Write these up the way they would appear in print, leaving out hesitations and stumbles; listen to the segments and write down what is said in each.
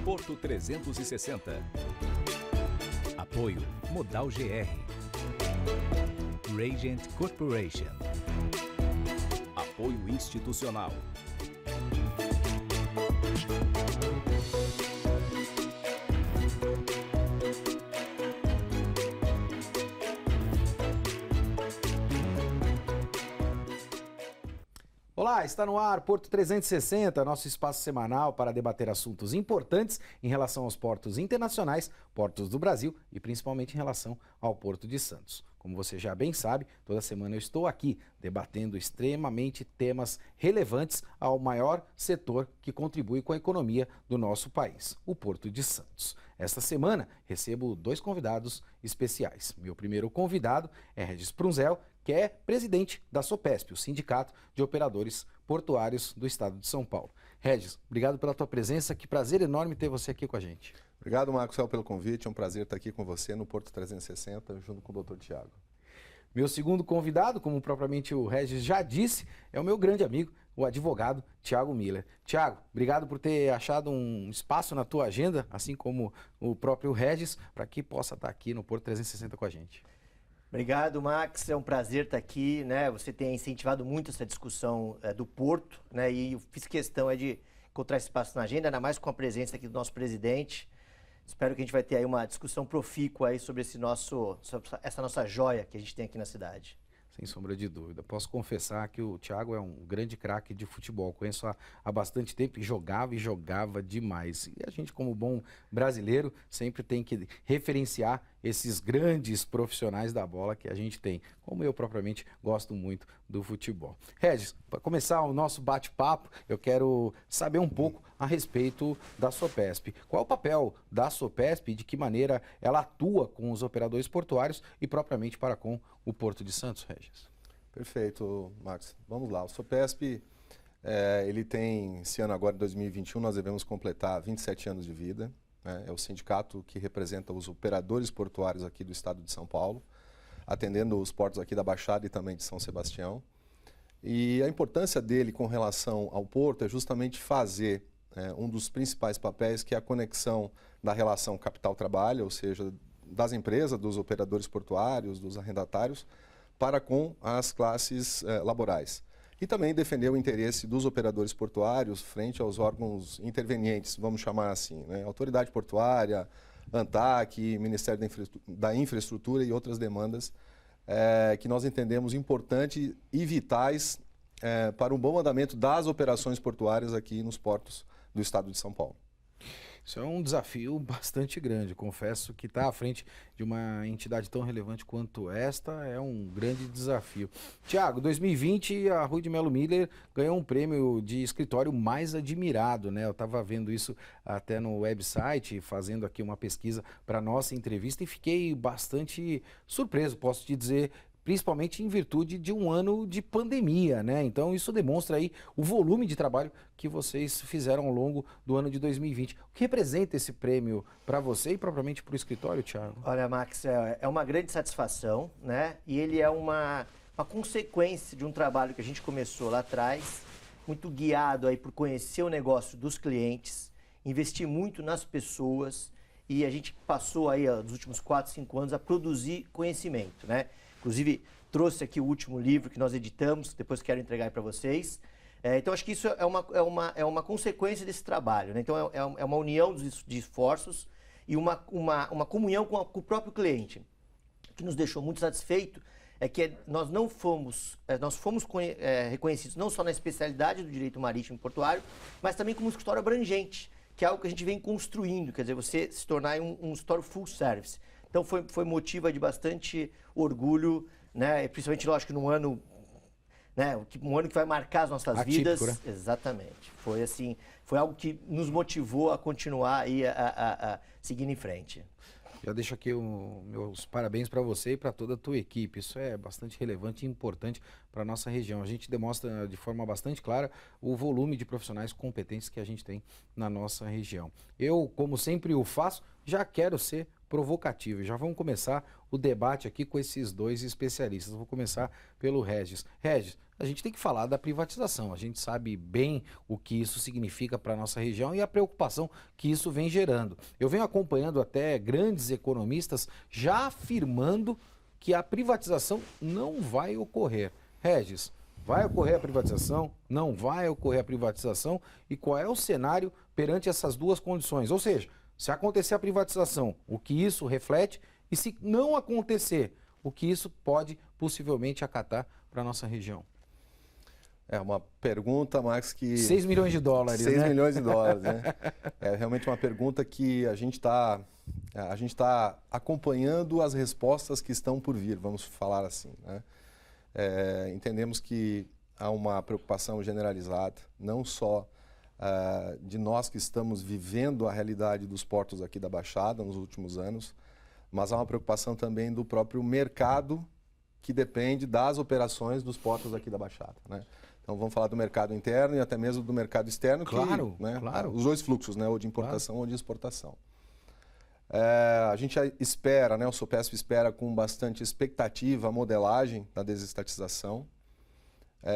Porto 360. Apoio Modal GR. Radiant Corporation. Apoio institucional. Olá, está no ar Porto 360, nosso espaço semanal para debater assuntos importantes em relação aos portos internacionais, portos do Brasil e principalmente em relação ao Porto de Santos. Como você já bem sabe, toda semana eu estou aqui debatendo extremamente temas relevantes ao maior setor que contribui com a economia do nosso país, o Porto de Santos. Esta semana recebo dois convidados especiais. Meu primeiro convidado é Regis Prunzel, que é presidente da SOPESP, o Sindicato de Operadores Portuários do Estado de São Paulo. Regis, obrigado pela tua presença, que prazer enorme ter você aqui com a gente. Obrigado, Maxwell, pelo convite, é um prazer estar aqui com você no Porto 360, junto com o Dr. Tiago. Meu segundo convidado, como propriamente o Regis já disse, é o meu grande amigo, o advogado Tiago Miller. Tiago, obrigado por ter achado um espaço na tua agenda, assim como o próprio Regis, para que possa estar aqui no Porto 360 com a gente. Obrigado, Max. É um prazer estar aqui, né? Você tem incentivado muito essa discussão do Porto, né? E eu fiz questão de encontrar espaço na agenda, ainda mais com a presença aqui do nosso presidente. Espero que a gente vai ter aí uma discussão profícua aí sobre sobre essa nossa joia que a gente tem aqui na cidade. Sem sombra de dúvida. Posso confessar que o Thiago é um grande craque de futebol. Conheço há bastante tempo e jogava demais. E a gente, como bom brasileiro, sempre tem que referenciar esses grandes profissionais da bola que a gente tem. Como eu propriamente gosto muito do futebol. Regis, para começar o nosso bate-papo, eu quero saber um pouco a respeito da SOPESP. Qual é o papel da SOPESP e de que maneira ela atua com os operadores portuários e propriamente para com o Porto de Santos, Regis? Perfeito, Max. Vamos lá. O SOPESP, ele tem, esse ano agora, 2021, nós devemos completar 27 anos de vida. É o sindicato que representa os operadores portuários aqui do estado de São Paulo, atendendo os portos aqui da Baixada e também de São Sebastião. E a importância dele com relação ao porto é justamente fazer um dos principais papéis, que é a conexão da relação capital-trabalho, ou seja, das empresas, dos operadores portuários, dos arrendatários, para com as classes laborais. E também defender o interesse dos operadores portuários frente aos órgãos intervenientes, vamos chamar assim, né? Autoridade Portuária, ANTAC, Ministério da Infraestrutura e outras demandas que nós entendemos importantes e vitais para o bom andamento das operações portuárias aqui nos portos do estado de São Paulo. Isso é um desafio bastante grande. Confesso que estar à frente de uma entidade tão relevante quanto esta é um grande desafio. Tiago, 2020 a Rui de Melo Miller ganhou um prêmio de escritório mais admirado, né? Eu estava vendo isso até no website, fazendo aqui uma pesquisa para nossa entrevista e fiquei bastante surpreso, posso te dizer, principalmente em virtude de um ano de pandemia, né? Então isso demonstra aí o volume de trabalho que vocês fizeram ao longo do ano de 2020. O que representa esse prêmio para você e propriamente para o escritório, Thiago? Olha, Max, é uma grande satisfação, né? E ele é uma consequência de um trabalho que a gente começou lá atrás, muito guiado aí por conhecer o negócio dos clientes, investir muito nas pessoas, e a gente passou aí nos últimos 4, 5 anos a produzir conhecimento, né? Inclusive, trouxe aqui o último livro que nós editamos, depois quero entregar para vocês. Então, acho que isso é uma consequência desse trabalho, né? Então, é uma união de esforços e uma comunhão com o próprio cliente. O que nos deixou muito satisfeito é que nós fomos reconhecidos não só na especialidade do direito marítimo e portuário, mas também como um escritório abrangente, que é algo que a gente vem construindo, quer dizer, você se tornar um escritório full service. Então foi motivo de bastante orgulho, né? Principalmente, lógico, num ano, né? Um ano que vai marcar as nossas vidas. Né? Exatamente. Foi assim, foi algo que nos motivou a continuar aí a seguir em frente. Já deixo aqui meus parabéns para você e para toda a tua equipe. Isso é bastante relevante e importante para a nossa região. A gente demonstra de forma bastante clara o volume de profissionais competentes que a gente tem na nossa região. Eu, como sempre o faço, já quero ser provocativo. Já vamos começar o debate aqui com esses dois especialistas. Vou começar pelo Regis. Regis, a gente tem que falar da privatização. A gente sabe bem o que isso significa para a nossa região e a preocupação que isso vem gerando. Eu venho acompanhando até grandes economistas já afirmando que a privatização não vai ocorrer. Regis, vai ocorrer a privatização? Não vai ocorrer a privatização? E qual é o cenário perante essas duas condições? Ou seja, se acontecer a privatização, o que isso reflete? E se não acontecer, o que isso pode possivelmente acatar para a nossa região? É uma pergunta, Max, que... 6 milhões de dólares, 6 né? milhões de dólares, né? É realmente uma pergunta que a gente tá acompanhando as respostas que estão por vir, vamos falar assim, né? Entendemos que há uma preocupação generalizada, não só de nós que estamos vivendo a realidade dos portos aqui da Baixada nos últimos anos, mas há uma preocupação também do próprio mercado que depende das operações dos portos aqui da Baixada, né? Então vamos falar do mercado interno e até mesmo do mercado externo, Claro, né, claro. os dois fluxos, né, ou de importação ou de exportação. A gente espera, né, o Sopesp espera com bastante expectativa a modelagem da desestatização.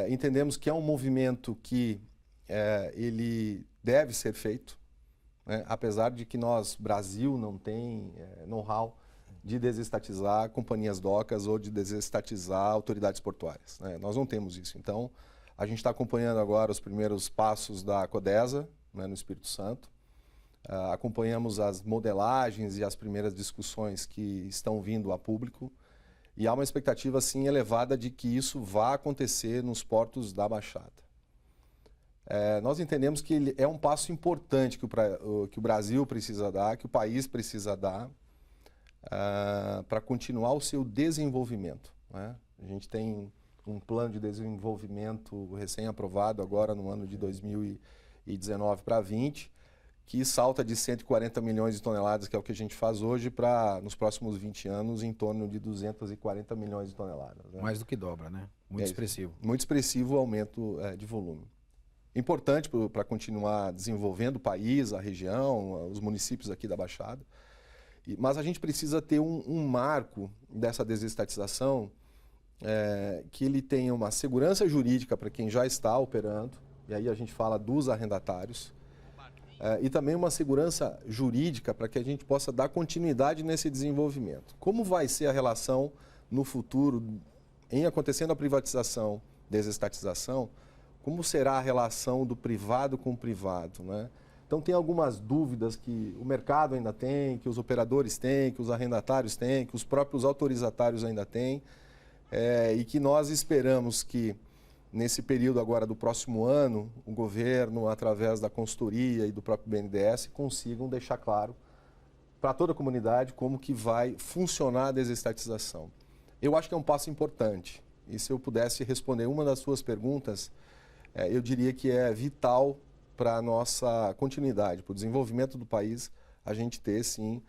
Entendemos que é um movimento que ele deve ser feito, né, apesar de que nós, Brasil, não tem know-how de desestatizar companhias docas ou de desestatizar autoridades portuárias, né? Nós não temos isso. Então, a gente está acompanhando agora os primeiros passos da Codesa, né, no Espírito Santo. Acompanhamos as modelagens e as primeiras discussões que estão vindo a público. E há uma expectativa, sim, elevada de que isso vá acontecer nos portos da Baixada. Nós entendemos que ele é um passo importante que o Brasil precisa dar, que o país precisa dar, para continuar o seu desenvolvimento, né? A gente tem um plano de desenvolvimento recém-aprovado agora no ano de 2019 para 2020, que salta de 140 milhões de toneladas, que é o que a gente faz hoje, para, nos próximos 20 anos, em torno de 240 milhões de toneladas, né? Mais do que dobra, né? Muito expressivo. Muito expressivo o aumento de volume. Importante para continuar desenvolvendo o país, a região, os municípios aqui da Baixada. Mas a gente precisa ter um marco dessa desestatização que ele tenha uma segurança jurídica para quem já está operando, e aí a gente fala dos arrendatários, e também uma segurança jurídica para que a gente possa dar continuidade nesse desenvolvimento. Como vai ser a relação no futuro, em acontecendo a privatização, desestatização, como será a relação do privado com o privado, né? Então tem algumas dúvidas que o mercado ainda tem, que os operadores têm, que os arrendatários têm, que os próprios autorizatários ainda têm, e que nós esperamos que nesse período agora do próximo ano, o governo, através da consultoria e do próprio BNDES, consigam deixar claro para toda a comunidade como que vai funcionar a desestatização. Eu acho que é um passo importante, e se eu pudesse responder uma das suas perguntas, eu diria que é vital para a nossa continuidade, para o desenvolvimento do país, a gente ter, sim,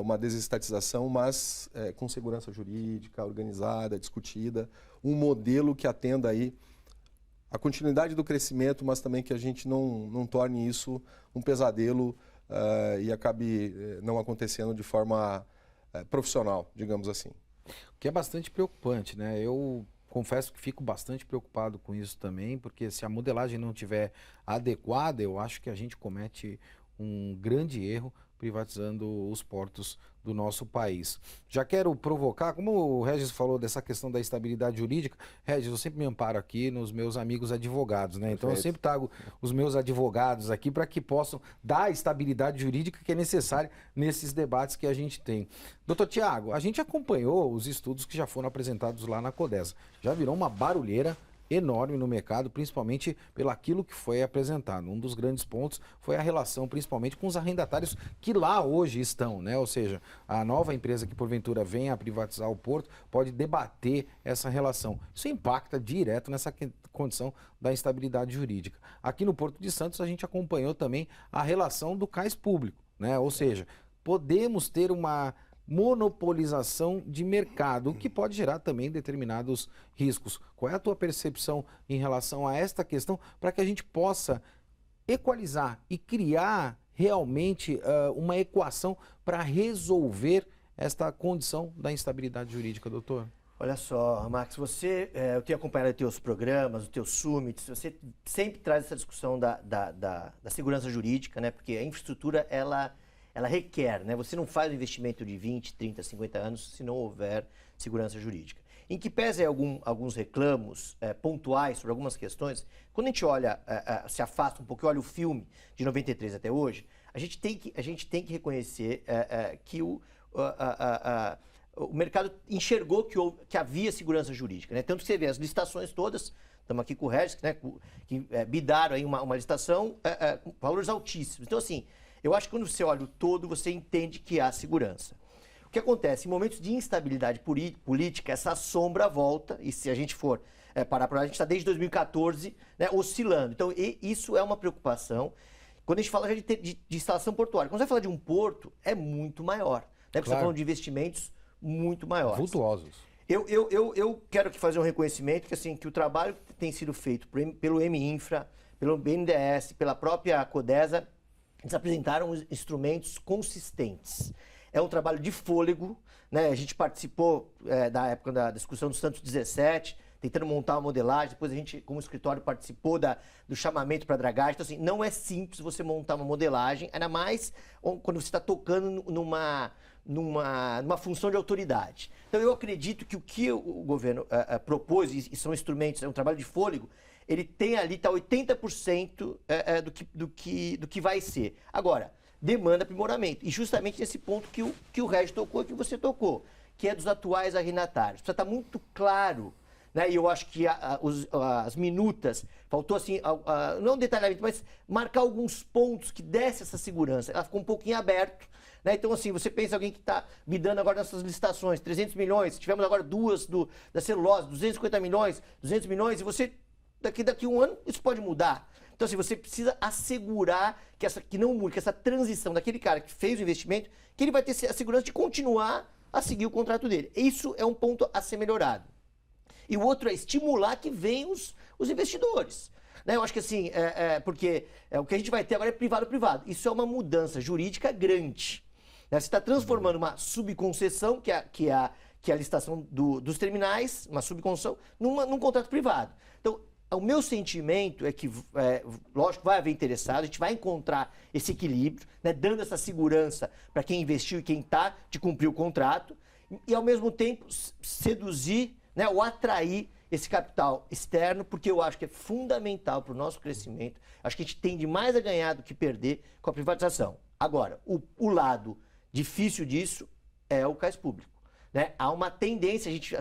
uma desestatização, mas com segurança jurídica, organizada, discutida, um modelo que atenda aí a continuidade do crescimento, mas também que a gente não torne isso um pesadelo e acabe não acontecendo de forma profissional, digamos assim. O que é bastante preocupante, né? Eu confesso que fico bastante preocupado com isso também, porque se a modelagem não estiver adequada, eu acho que a gente comete um grande erro privatizando os portos do nosso país. Já quero provocar, como o Regis falou dessa questão da estabilidade jurídica, Regis, eu sempre me amparo aqui nos meus amigos advogados, né? Então eu sempre trago os meus advogados aqui para que possam dar a estabilidade jurídica que é necessária nesses debates que a gente tem. Doutor Tiago, a gente acompanhou os estudos que já foram apresentados lá na Codesa. Já virou uma barulheira enorme no mercado, principalmente pelo aquilo que foi apresentado. Um dos grandes pontos foi a relação, principalmente com os arrendatários que lá hoje estão, né? Ou seja, a nova empresa que porventura venha a privatizar o porto pode debater essa relação. Isso impacta direto nessa condição da instabilidade jurídica. Aqui no Porto de Santos a gente acompanhou também a relação do cais público, né? Ou seja, podemos ter uma monopolização de mercado, o que pode gerar também determinados riscos. Qual é a tua percepção em relação a esta questão para que a gente possa equalizar e criar realmente uma equação para resolver esta condição da instabilidade jurídica, doutor? Olha só, Max, eu tenho acompanhado os teus programas, os teus summits, você sempre traz essa discussão da segurança jurídica, né? Porque a infraestrutura, ela requer, né? Você não faz um investimento de 20, 30, 50 anos se não houver segurança jurídica. Em que pese alguns reclamos pontuais sobre algumas questões, quando a gente olha, se afasta um pouco e olha o filme de 93 até hoje, a gente tem que reconhecer que o mercado enxergou que havia segurança jurídica, né? Tanto que você vê as licitações todas, estamos aqui com o Regis, né, que bidaram aí uma licitação com valores altíssimos. Então, assim, eu acho que quando você olha o todo, você entende que há segurança. O que acontece? Em momentos de instabilidade política, essa sombra volta, e se a gente for parar para lá, a gente está desde 2014, né, oscilando. Então, isso é uma preocupação. Quando a gente fala já de instalação portuária, quando você fala de um porto, é muito maior. Né? Porque você está falando de investimentos muito maiores. Vultuosos. Eu quero aqui fazer um reconhecimento que o trabalho que tem sido feito pelo MInfra, pelo BNDES, pela própria Codesa, eles apresentaram instrumentos consistentes. É um trabalho de fôlego, né? A gente participou da época da discussão do Santos 17, tentando montar uma modelagem, depois a gente, como escritório, participou do chamamento para dragagem. Então, assim, não é simples você montar uma modelagem, ainda mais quando você está tocando numa função de autoridade. Então, eu acredito que o que o governo propôs, e são instrumentos, é um trabalho de fôlego, ele tem ali, está 80% do que vai ser. Agora, demanda aprimoramento. E justamente nesse ponto que o Regis tocou e que você tocou, que é dos atuais arrendatários. Precisa estar muito claro, né? E eu acho que as minutas, faltou assim, não um detalhamento, mas marcar alguns pontos que desse essa segurança. Ela ficou um pouquinho aberto. Né? Então, assim, você pensa alguém que está bidando agora nessas licitações, 300 milhões, tivemos agora duas da celulose, 250 milhões, 200 milhões, e você, daqui um ano, isso pode mudar. Então, assim, você precisa assegurar que não mude, que essa transição daquele cara que fez o investimento, que ele vai ter a segurança de continuar a seguir o contrato dele. Isso é um ponto a ser melhorado. E o outro é estimular que venham os investidores. Né? Eu acho que assim, porque o que a gente vai ter agora é privado-privado. Isso é uma mudança jurídica grande. Né? Você está transformando uma subconcessão, que é a licitação dos terminais, uma subconcessão, num contrato privado. Então, o meu sentimento é que, lógico, vai haver interessado, a gente vai encontrar esse equilíbrio, né, dando essa segurança para quem investiu e quem está de cumprir o contrato, e ao mesmo tempo seduzir, né, ou atrair esse capital externo, porque eu acho que é fundamental para o nosso crescimento. Acho que a gente tem mais a ganhar do que perder com a privatização. Agora, o lado difícil disso é o cais público. Né? Há uma tendência, a gente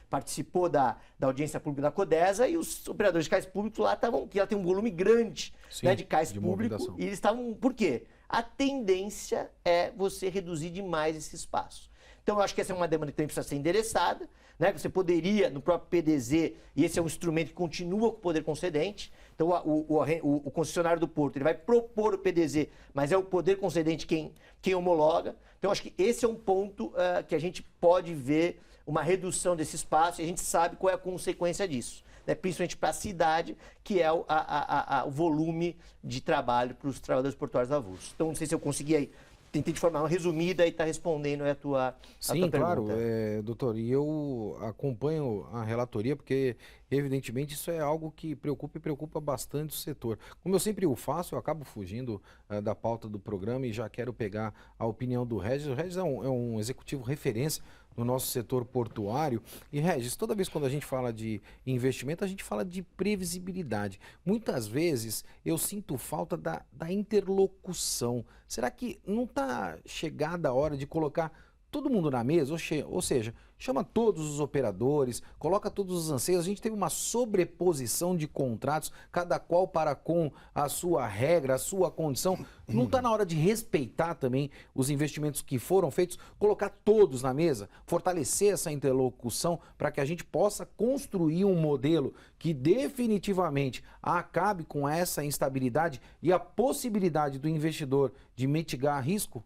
participou da audiência pública da Codesa e os operadores de cais públicos lá que ela tem um volume grande, né, de cais público, e eles estavam. Por quê? A tendência é você reduzir demais esse espaço. Então, eu acho que essa é uma demanda que também precisa ser endereçada. Né? Você poderia, no próprio PDZ, e esse é um instrumento que continua com o poder concedente, então o concessionário do porto ele vai propor o PDZ, mas é o poder concedente quem homologa. Então, acho que esse é um ponto que a gente pode ver uma redução desse espaço e a gente sabe qual é a consequência disso. Né? Principalmente para a cidade, que é o volume de trabalho para os trabalhadores portuários avulsos. Então, não sei se eu consegui aí. Tentei de forma resumida e está respondendo a tua Sim, tua claro, pergunta. doutor. E eu acompanho a relatoria porque, evidentemente, isso é algo que preocupa bastante o setor. Como eu sempre o faço, eu acabo fugindo da pauta do programa e já quero pegar a opinião do Regis. O Regis é um executivo referência no nosso setor portuário. E, Regis, toda vez quando a gente fala de investimento, a gente fala de previsibilidade. Muitas vezes eu sinto falta da interlocução. Será que não está chegada a hora de colocar todo mundo na mesa? Ou seja, chama todos os operadores, coloca todos os anseios. A gente teve uma sobreposição de contratos, cada qual para com a sua regra, a sua condição. Não está na hora de respeitar também os investimentos que foram feitos, colocar todos na mesa, fortalecer essa interlocução para que a gente possa construir um modelo que definitivamente acabe com essa instabilidade e a possibilidade do investidor de mitigar risco?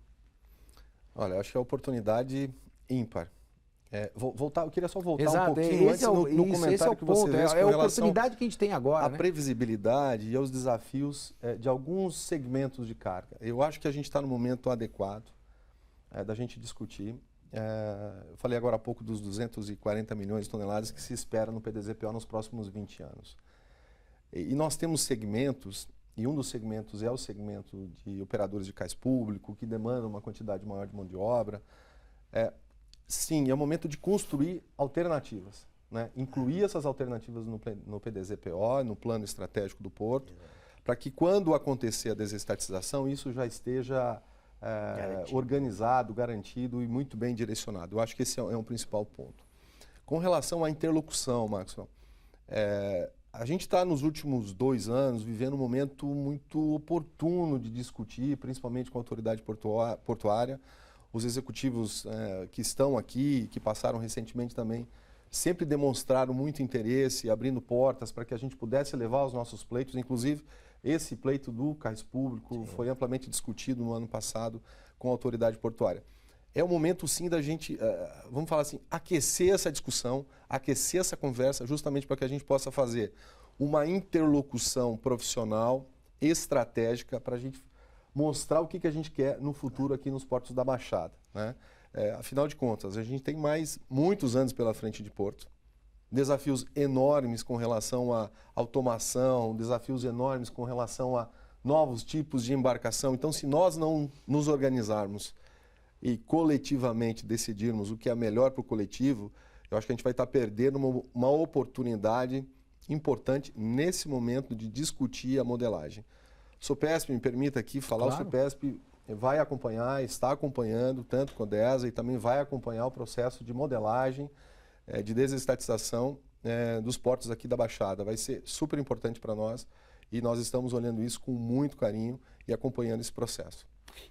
Olha, acho que é oportunidade ímpar. Eu queria só voltar Exato, um pouquinho antes no comentário que você fez com é a relação oportunidade que a gente tem agora, à né? previsibilidade e aos desafios de alguns segmentos de carga. Eu acho que a gente está no momento adequado da gente discutir. eu falei agora há pouco dos 240 milhões de toneladas que se espera no PDZ-PO nos próximos 20 anos. E nós temos segmentos, e um dos segmentos é o segmento de operadores de cais público, que demandam uma quantidade maior de mão de obra. Sim, é o momento de construir alternativas, né? Incluir essas alternativas no PDZ-PO, no plano estratégico do Porto, para que quando acontecer a desestatização, isso já esteja organizado, garantido e muito bem direcionado. Eu acho que esse é um principal ponto. Com relação à interlocução, Maxwell, a gente está nos últimos 2 anos vivendo um momento muito oportuno de discutir, principalmente com a autoridade portuária. Os executivos que estão aqui, que passaram recentemente também, sempre demonstraram muito interesse, abrindo portas para que a gente pudesse levar os nossos pleitos. Inclusive, esse pleito do Cais Público foi amplamente discutido no ano passado com a autoridade portuária. É o momento, sim, da gente, vamos falar assim, aquecer essa discussão, aquecer essa conversa, justamente para que a gente possa fazer uma interlocução profissional, estratégica, para a gente mostrar o que a gente quer no futuro aqui nos portos da Baixada, né? Afinal de contas, a gente tem muitos anos pela frente de Porto, desafios enormes com relação à automação, desafios enormes com relação a novos tipos de embarcação. Então, se nós não nos organizarmos e coletivamente decidirmos o que é melhor para o coletivo, eu acho que a gente vai estar perdendo uma oportunidade importante nesse momento de discutir a modelagem. O Sopesp, me permita aqui falar, claro. O Sopesp vai acompanhar, está acompanhando tanto com a CODESA e também vai acompanhar o processo de modelagem, de desestatização dos portos aqui da Baixada. Vai ser super importante para nós e nós estamos olhando isso com muito carinho e acompanhando esse processo.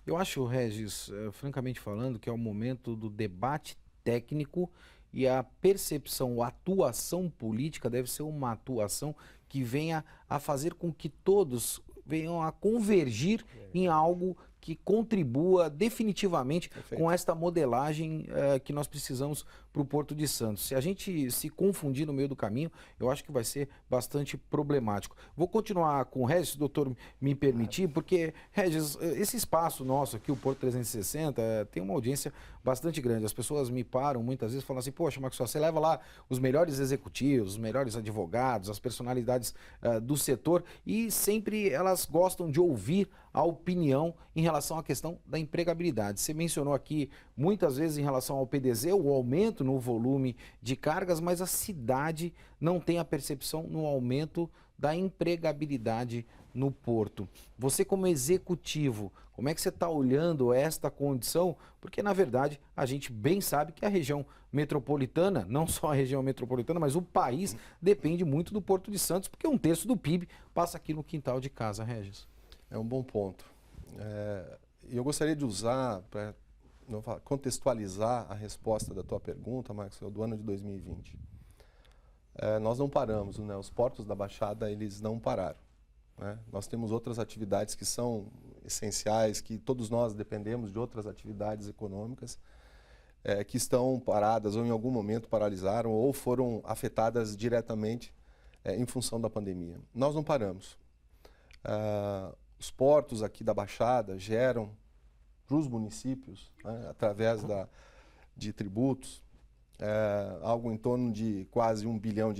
Eu acho, Regis, francamente falando, que é o momento do debate técnico e a percepção, a atuação política deve ser uma atuação que venha a fazer com que todos venham a convergir em algo que contribua definitivamente com esta modelagem que nós precisamos para o Porto de Santos. Se a gente se confundir no meio do caminho, eu acho que vai ser bastante problemático. Vou continuar com o Regis, se o doutor me permitir, porque, Regis, esse espaço nosso aqui, o Porto 360, tem uma audiência bastante grande. As pessoas me param muitas vezes e falam assim, poxa, Maxwell, você leva lá os melhores executivos, os melhores advogados, as personalidades do setor e sempre elas gostam de ouvir a opinião em relação à questão da empregabilidade. Você mencionou aqui muitas vezes em relação ao PDZ, o aumento no volume de cargas, mas a cidade não tem a percepção no aumento da empregabilidade no porto. Você como executivo, como é que você está olhando esta condição? Porque na verdade a gente bem sabe que a região metropolitana, não só a região metropolitana, mas o país depende muito do Porto de Santos, porque 1/3 do PIB passa aqui no quintal de casa, Regis. É um bom ponto. Eu gostaria de usar, para contextualizar a resposta da tua pergunta, Maxwell, do ano de 2020. Nós não paramos, né? Os portos da Baixada, eles não pararam, né? Nós temos outras atividades que são essenciais, que todos nós dependemos de outras atividades econômicas, que estão paradas ou em algum momento paralisaram ou foram afetadas diretamente em função da pandemia. Nós não paramos. Os portos aqui da Baixada geram para os municípios, né, através de tributos, algo em torno de quase R$1 bilhão.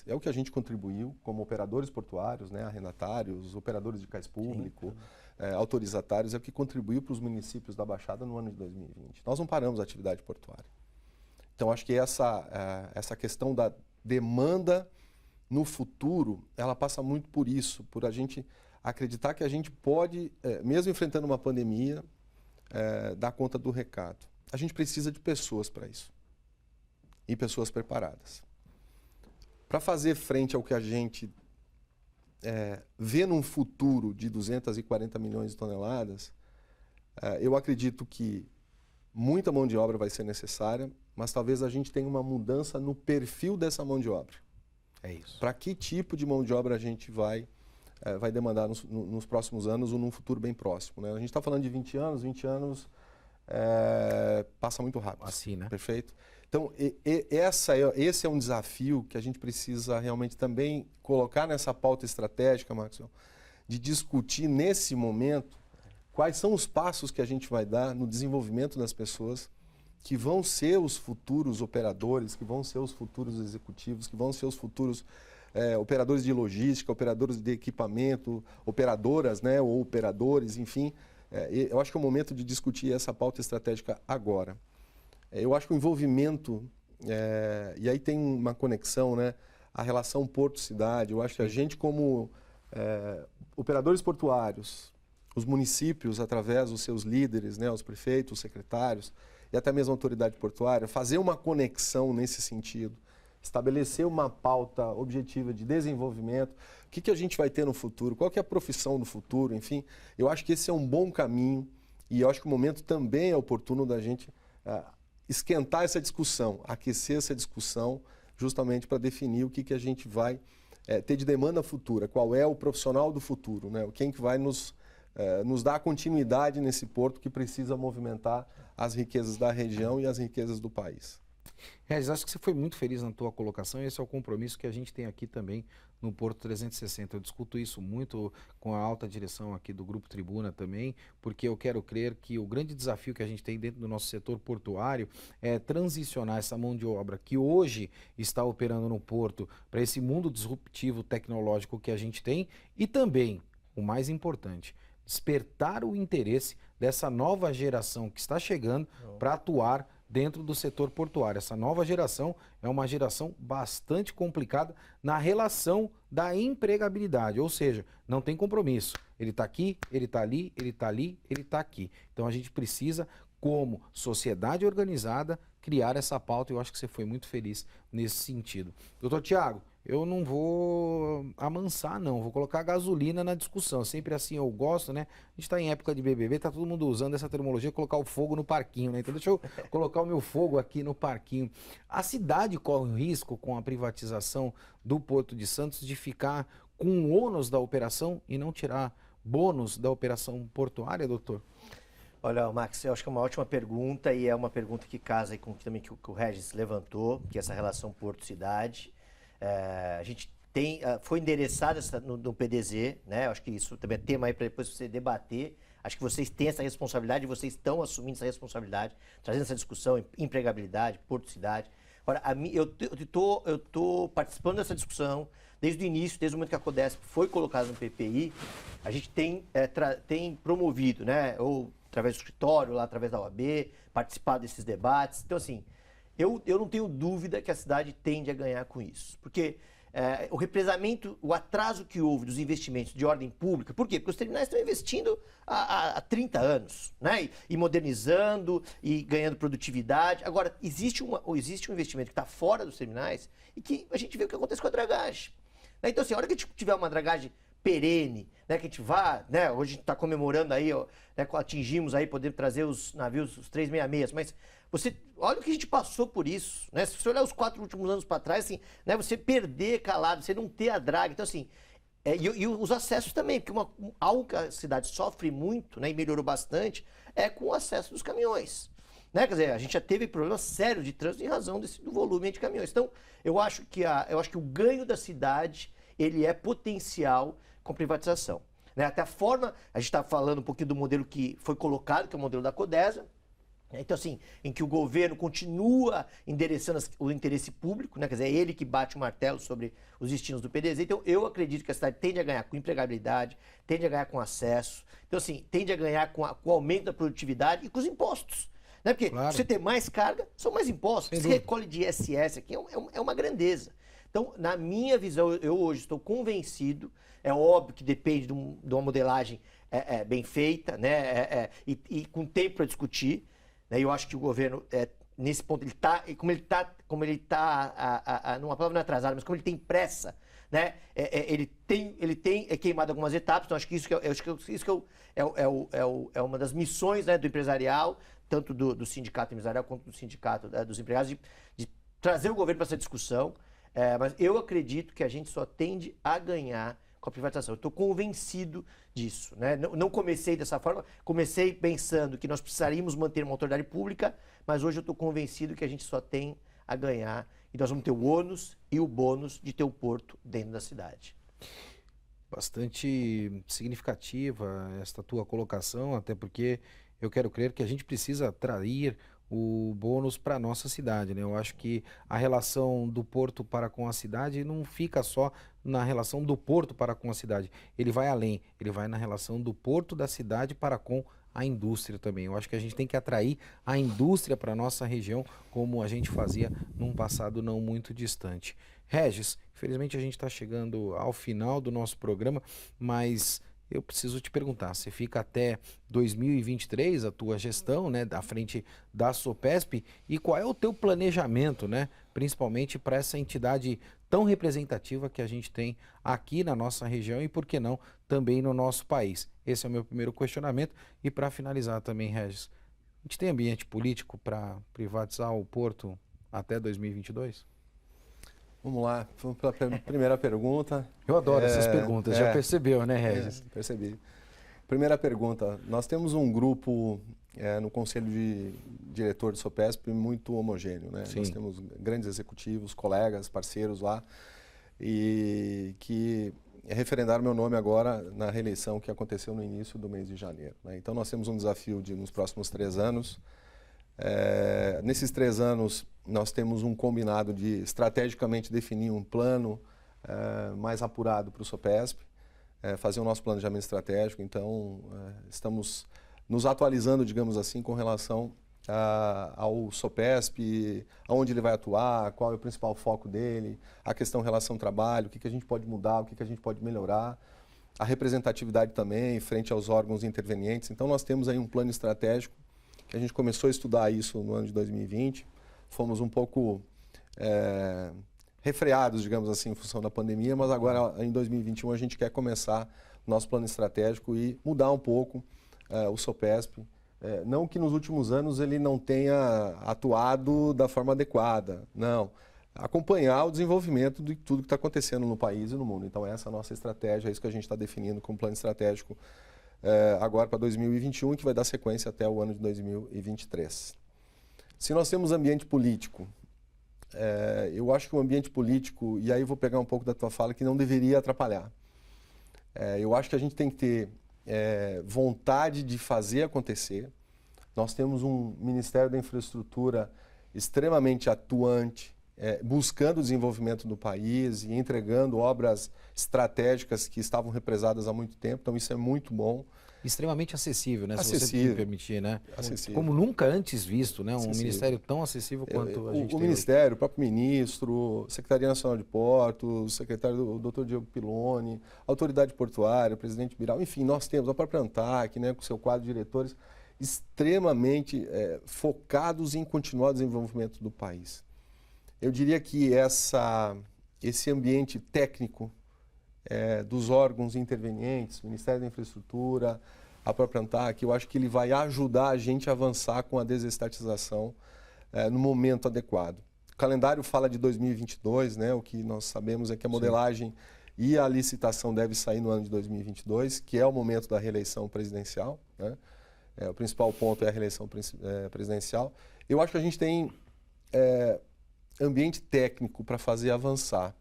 É o que a gente contribuiu como operadores portuários, né, arrendatários, operadores de cais público, autorizatários, é o que contribuiu para os municípios da Baixada no ano de 2020. Nós não paramos a atividade portuária. Então, acho que essa questão da demanda no futuro, ela passa muito por isso, por a gente acreditar que a gente pode, mesmo enfrentando uma pandemia, dar conta do recado. A gente precisa de pessoas para isso. E pessoas preparadas. Para fazer frente ao que a gente vê num futuro de 240 milhões de toneladas, eu acredito que muita mão de obra vai ser necessária, mas talvez a gente tenha uma mudança no perfil dessa mão de obra. É isso. Para que tipo de mão de obra a gente vai demandar nos próximos anos ou num futuro bem próximo, né? A gente está falando de 20 anos passa muito rápido. Assim, né? Perfeito? Então, esse é um desafio que a gente precisa realmente também colocar nessa pauta estratégica, Maxwell, de discutir nesse momento quais são os passos que a gente vai dar no desenvolvimento das pessoas que vão ser os futuros operadores, que vão ser os futuros executivos, que vão ser os futuros operadores de logística, operadores de equipamento, operadoras, né, ou operadores, enfim. Eu acho que é o momento de discutir essa pauta estratégica agora. Eu acho que o envolvimento, e aí tem uma conexão, né, a relação porto-cidade. Eu acho que a gente, como operadores portuários, os municípios, através dos seus líderes, né, os prefeitos, os secretários e até mesmo a autoridade portuária, fazer uma conexão nesse sentido, estabelecer uma pauta objetiva de desenvolvimento, o que a gente vai ter no futuro, qual que é a profissão no futuro, enfim. Eu acho que esse é um bom caminho e eu acho que o momento também é oportuno da gente esquentar essa discussão, aquecer essa discussão, justamente para definir o que a gente vai ter de demanda futura, qual é o profissional do futuro, né? Quem que vai nos dar continuidade nesse porto que precisa movimentar as riquezas da região e as riquezas do país. Regis, acho que você foi muito feliz na tua colocação e esse é o compromisso que a gente tem aqui também no Porto 360. Eu discuto isso muito com a alta direção aqui do Grupo Tribuna também, porque eu quero crer que o grande desafio que a gente tem dentro do nosso setor portuário é transicionar essa mão de obra que hoje está operando no Porto para esse mundo disruptivo tecnológico que a gente tem e também, o mais importante, despertar o interesse dessa nova geração que está chegando para atuar dentro do setor portuário. Essa nova geração é uma geração bastante complicada na relação da empregabilidade, ou seja, não tem compromisso. Ele está aqui, ele está ali, ele está ali, ele está aqui. Então a gente precisa, como sociedade organizada, criar essa pauta e eu acho que você foi muito feliz nesse sentido. Doutor Tiago, eu não vou amansar, não. Vou colocar gasolina na discussão. Sempre assim eu gosto, né? A gente está em época de BBB, tá todo mundo usando essa terminologia, colocar o fogo no parquinho, né? Então deixa eu colocar o meu fogo aqui no parquinho. A cidade corre o risco, com a privatização do Porto de Santos, de ficar com o ônus da operação e não tirar bônus da operação portuária, doutor? Olha, Max, eu acho que é uma ótima pergunta e é uma pergunta que casa aí com também que o Regis levantou, que é essa relação porto-cidade. A gente foi endereçada no PDZ, né? Eu acho que isso também é tema aí para depois você debater. Acho que vocês têm essa responsabilidade, vocês estão assumindo essa responsabilidade, trazendo essa discussão, empregabilidade, porto-cidade. Agora, eu tô participando dessa discussão desde o início, desde o momento que a Codesp foi colocada no PPI. A gente tem promovido, né? Ou através do escritório, lá através da OAB, participado desses debates. Então, assim, eu não tenho dúvida que a cidade tende a ganhar com isso. Porque o represamento, o atraso que houve dos investimentos de ordem pública, por quê? Porque os terminais estão investindo há 30 anos, né? E modernizando e ganhando produtividade. Agora, existe um investimento que está fora dos terminais e que a gente vê o que acontece com a dragagem. Então, assim, a hora que a gente tiver uma dragagem perene, né, que a gente vá, né, hoje a gente está comemorando aí, ó, né, atingimos aí, poder trazer os navios, os 366, mas olha o que a gente passou por isso, né, se você olhar os 4 últimos anos para trás, assim, né, você perder calado, você não ter a draga, então assim, e os acessos também, porque algo que a cidade sofre muito, né, e melhorou bastante, é com o acesso dos caminhões. Né? Quer dizer, a gente já teve problemas sérios de trânsito em razão do volume de caminhões. Então, eu acho que o ganho da cidade, ele é potencial com privatização. Né? Até a forma, a gente está falando um pouquinho do modelo que foi colocado, que é o modelo da Codesa. Então, assim, em que o governo continua endereçando o interesse público, né? Quer dizer, é ele que bate o martelo sobre os destinos do PDZ. Então, eu acredito que a cidade tende a ganhar com empregabilidade, tende a ganhar com acesso, então, assim, tende a ganhar com o aumento da produtividade e com os impostos. Né? Porque você ter mais carga, são mais impostos. Você recolhe de ISS aqui, é uma grandeza. Então, na minha visão, eu hoje estou convencido, é óbvio que depende de uma modelagem bem feita, né? E com tempo para discutir. Né? Eu acho que o governo, nesse ponto, como ele está, numa palavra não atrasada, mas como ele tem pressa, né? Ele tem queimado algumas etapas, então acho que isso é uma das missões, né, do empresarial, tanto do sindicato empresarial quanto do sindicato dos empregados, de trazer o governo para essa discussão. Mas eu acredito que a gente só tende a ganhar com a privatização. Eu estou convencido disso. Né? Não comecei dessa forma, comecei pensando que nós precisaríamos manter uma autoridade pública, mas hoje eu estou convencido que a gente só tem a ganhar e nós vamos ter o ônus e o bônus de ter o porto dentro da cidade. Bastante significativa esta tua colocação, até porque eu quero crer que a gente precisa atrair o bônus para a nossa cidade, né? Eu acho que a relação do porto para com a cidade não fica só na relação do porto para com a cidade. Ele vai além, ele vai na relação do porto da cidade para com a indústria também. Eu acho que a gente tem que atrair a indústria para a nossa região, como a gente fazia num passado não muito distante. Regis, infelizmente a gente está chegando ao final do nosso programa, mas eu preciso te perguntar, você fica até 2023, a tua gestão, né, à frente da Sopesp, e qual é o teu planejamento, né, principalmente para essa entidade tão representativa que a gente tem aqui na nossa região e, por que não, também no nosso país? Esse é o meu primeiro questionamento. E para finalizar também, Regis, a gente tem ambiente político para privatizar o porto até 2022? Vamos lá, vamos para a primeira pergunta. Eu adoro essas perguntas, já percebeu, né, Regis? Percebi. Primeira pergunta, nós temos um grupo no Conselho de Diretor do Sopesp muito homogêneo, né? Sim. Nós temos grandes executivos, colegas, parceiros lá, e que referendaram meu nome agora na reeleição que aconteceu no início do mês de janeiro, né? Então nós temos um desafio nos próximos 3 anos. Nesses 3 anos, nós temos um combinado de estrategicamente definir um plano mais apurado para o Sopesp, fazer o nosso planejamento estratégico. Então, estamos nos atualizando, digamos assim, com relação ao Sopesp, aonde ele vai atuar, qual é o principal foco dele, a questão relação-trabalho, o que a gente pode mudar, o que a gente pode melhorar, a representatividade também frente aos órgãos intervenientes. Então, nós temos aí um plano estratégico que a gente começou a estudar isso no ano de 2020. Fomos um pouco refreados, digamos assim, em função da pandemia, mas agora, em 2021, a gente quer começar o nosso plano estratégico e mudar um pouco o Sopesp. Não que nos últimos anos ele não tenha atuado da forma adequada, não. Acompanhar o desenvolvimento de tudo que está acontecendo no país e no mundo. Então, essa é a nossa estratégia, é isso que a gente está definindo como plano estratégico agora para 2021, que vai dar sequência até o ano de 2023. Se nós temos ambiente político, eu acho que o ambiente político, e aí vou pegar um pouco da tua fala, que não deveria atrapalhar. Eu acho que a gente tem que ter vontade de fazer acontecer. Nós temos um Ministério da Infraestrutura extremamente atuante, buscando o desenvolvimento do país e entregando obras estratégicas que estavam represadas há muito tempo. Então, isso é muito bom. Extremamente acessível, né? Acessível. Se você me permitir, né? Acessível. Como nunca antes visto, né? Um Acessível. ministério tão acessível quanto a gente tem o Ministério, o próprio Ministro, Secretaria Nacional de Portos, secretário do Dr. Diego Piloni, Autoridade Portuária, Presidente Biral, enfim, nós temos a própria ANTAC, né, com seu quadro de diretores, extremamente focados em continuar o desenvolvimento do país. Eu diria que esse ambiente técnico dos órgãos intervenientes, Ministério da Infraestrutura, a própria ANTAC, eu acho que ele vai ajudar a gente a avançar com a desestatização no momento adequado. O calendário fala de 2022, né? O que nós sabemos é que a modelagem e a licitação deve sair no ano de 2022, que é o momento da reeleição presidencial, né? O principal ponto é a reeleição presidencial. Eu acho que a gente tem ambiente técnico para fazer avançar.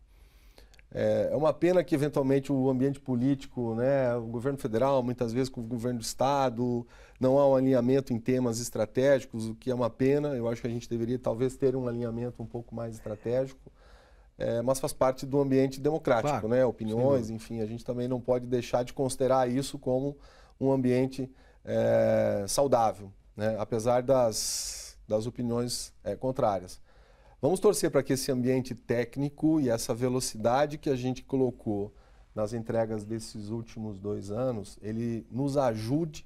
É uma pena que, eventualmente, o ambiente político, né, o governo federal, muitas vezes com o governo do estado, não há um alinhamento em temas estratégicos, o que é uma pena. Eu acho que a gente deveria, talvez, ter um alinhamento um pouco mais estratégico, mas faz parte do ambiente democrático, claro, né? Opiniões, enfim, a gente também não pode deixar de considerar isso como um ambiente saudável, né, apesar das opiniões contrárias. Vamos torcer para que esse ambiente técnico e essa velocidade que a gente colocou nas entregas desses últimos 2 anos, ele nos ajude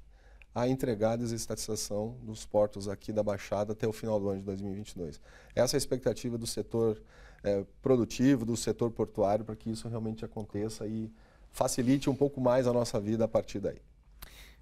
a entregar a desestatização dos portos aqui da Baixada até o final do ano de 2022. Essa é a expectativa do setor produtivo, do setor portuário, para que isso realmente aconteça e facilite um pouco mais a nossa vida a partir daí.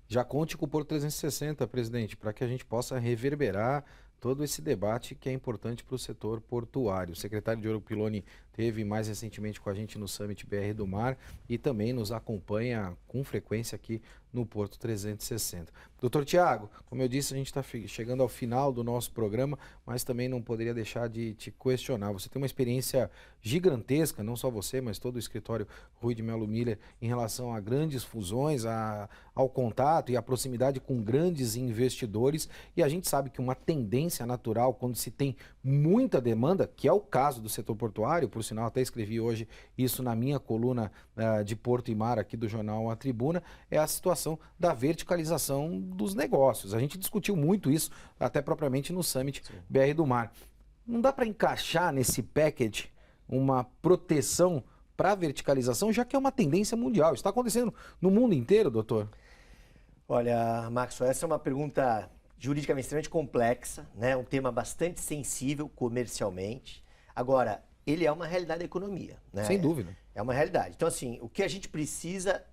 Já conte com o Porto 360, presidente, para que a gente possa reverberar todo esse debate que é importante para o setor portuário. O secretário Diego Piloni esteve mais recentemente com a gente no Summit BR do Mar e também nos acompanha com frequência aqui no Porto 360. Doutor Tiago, como eu disse, a gente está chegando ao final do nosso programa, mas também não poderia deixar de te questionar. Você tem uma experiência gigantesca, não só você, mas todo o escritório Rui de Melo Miller, em relação a grandes fusões, ao contato e à proximidade com grandes investidores, e a gente sabe que uma tendência tendência natural quando se tem muita demanda, que é o caso do setor portuário, por sinal até escrevi hoje isso na minha coluna de Porto e Mar aqui do jornal A Tribuna, é a situação da verticalização dos negócios. A gente discutiu muito isso até propriamente no Summit BR do Mar. Não dá para encaixar nesse package uma proteção para a verticalização, já que é uma tendência mundial. Está acontecendo no mundo inteiro, doutor? Olha, Maxwell, essa é uma pergunta juridicamente extremamente complexa, né? Um tema bastante sensível comercialmente. Agora, ele é uma realidade da economia, né? Sem dúvida. É uma realidade. Então, assim, o que a gente precisa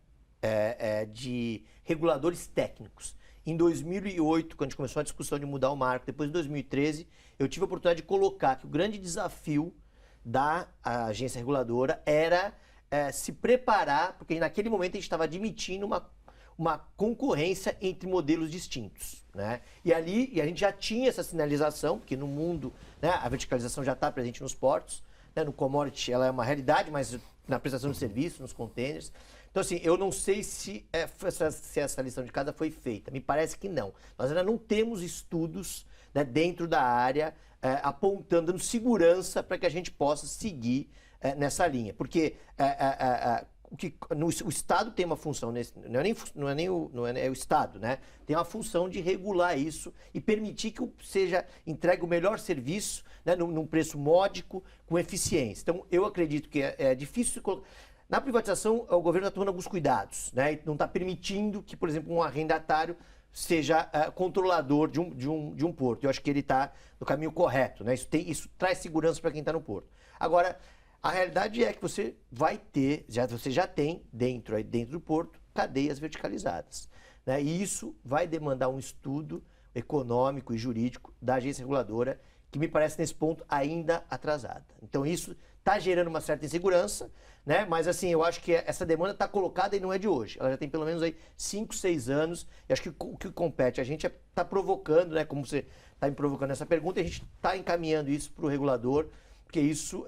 é de reguladores técnicos. Em 2008, quando a gente começou a discussão de mudar o marco, depois de 2013, eu tive a oportunidade de colocar que o grande desafio da agência reguladora era se preparar, porque naquele momento a gente estava admitindo uma concorrência entre modelos distintos, né? E ali a gente já tinha essa sinalização, porque no mundo, né, a verticalização já está presente nos portos, né? No commodity ela é uma realidade, mas na prestação de serviço, nos containers. Então, assim, eu não sei se essa lição de casa foi feita. Me parece que não. Nós ainda não temos estudos, né, dentro da área apontando, dando segurança para que a gente possa seguir nessa linha. Porque o Estado tem uma função, não é o Estado, né? Tem uma função de regular isso e permitir que seja entregue o melhor serviço, né, num preço módico, com eficiência. Então, eu acredito que é difícil... Na privatização, o governo está tomando alguns cuidados, né? E não está permitindo que, por exemplo, um arrendatário seja controlador de um porto. Eu acho que ele está no caminho correto, né? Isso traz segurança para quem está no porto. Agora, a realidade é que você já tem dentro do porto cadeias verticalizadas, né? E isso vai demandar um estudo econômico e jurídico da agência reguladora, que me parece nesse ponto ainda atrasada. Então isso está gerando uma certa insegurança, né? Mas assim, eu acho que essa demanda está colocada e não é de hoje. Ela já tem pelo menos aí 5, 6 anos. E acho que o que compete a gente está provocando, né? Como você está me provocando essa pergunta, a gente está encaminhando isso para o regulador, porque isso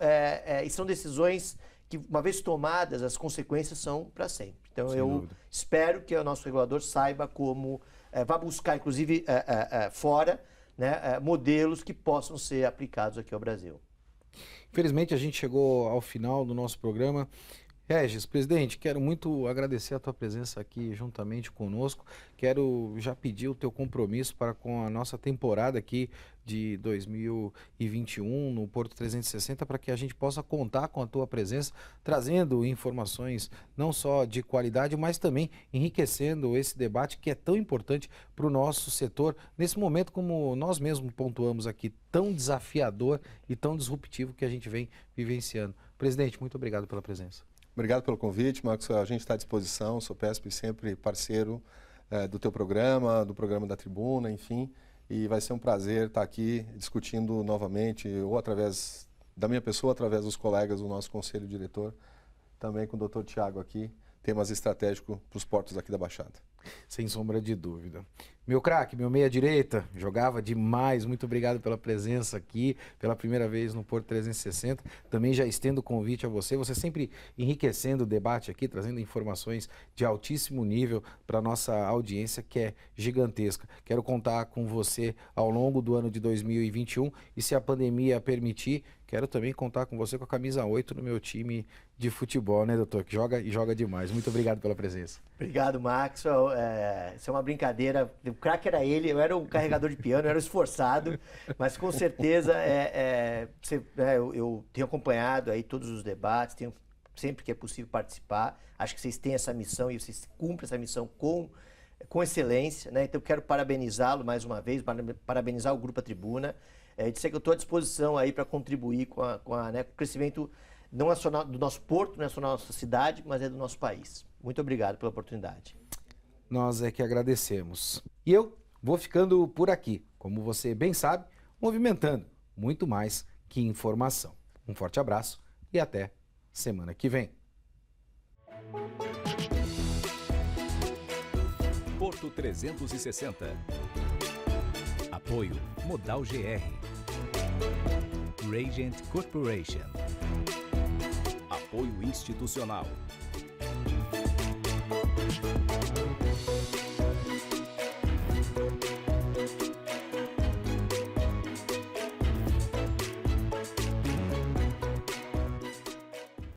são decisões que, uma vez tomadas, as consequências são para sempre. Então eu espero que o nosso regulador saiba como vá buscar, inclusive fora, né, modelos que possam ser aplicados aqui ao Brasil. Infelizmente a gente chegou ao final do nosso programa. Regis, presidente, quero muito agradecer a tua presença aqui juntamente conosco. Quero já pedir o teu compromisso para com a nossa temporada aqui de 2021 no Porto 360, para que a gente possa contar com a tua presença, trazendo informações não só de qualidade, mas também enriquecendo esse debate que é tão importante para o nosso setor, nesse momento, como nós mesmos pontuamos aqui, tão desafiador e tão disruptivo que a gente vem vivenciando. Presidente, muito obrigado pela presença. Obrigado pelo convite, Marcos. A gente está à disposição, sou PESP sempre parceiro do teu programa, do programa da Tribuna, enfim. E vai ser um prazer estar aqui discutindo novamente, ou através da minha pessoa, através dos colegas do nosso conselho diretor, também com o Dr. Tiago aqui, temas estratégicos para os portos aqui da Baixada. Sem sombra de dúvida. Meu craque, meu meia-direita, jogava demais. Muito obrigado pela presença aqui, pela primeira vez no Porto 360. Também já estendo o convite a você. Você sempre enriquecendo o debate aqui, trazendo informações de altíssimo nível para a nossa audiência, que é gigantesca. Quero contar com você ao longo do ano de 2021 e, se a pandemia permitir, quero também contar com você com a camisa 8 no meu time de futebol, né, doutor? Que joga e joga demais. Muito obrigado pela presença. Obrigado, Maxwell. Isso é uma brincadeira. O craque era ele, eu era o carregador de piano, eu era o esforçado, mas com certeza eu tenho acompanhado aí todos os debates, tenho sempre que é possível participar. Acho que vocês têm essa missão e vocês cumprem essa missão com excelência, né? Então eu quero parabenizá-lo mais uma vez, parabenizar o Grupo A Tribuna, dizer que eu estou à disposição aí para contribuir com o crescimento não é só do nosso porto, não é só da nossa cidade, mas é do nosso país. Muito obrigado pela oportunidade. Nós é que agradecemos. E eu vou ficando por aqui, como você bem sabe, movimentando muito mais que informação. Um forte abraço e até semana que vem. Porto 360. Apoio Modal GR. Radiant Corporation. Apoio institucional.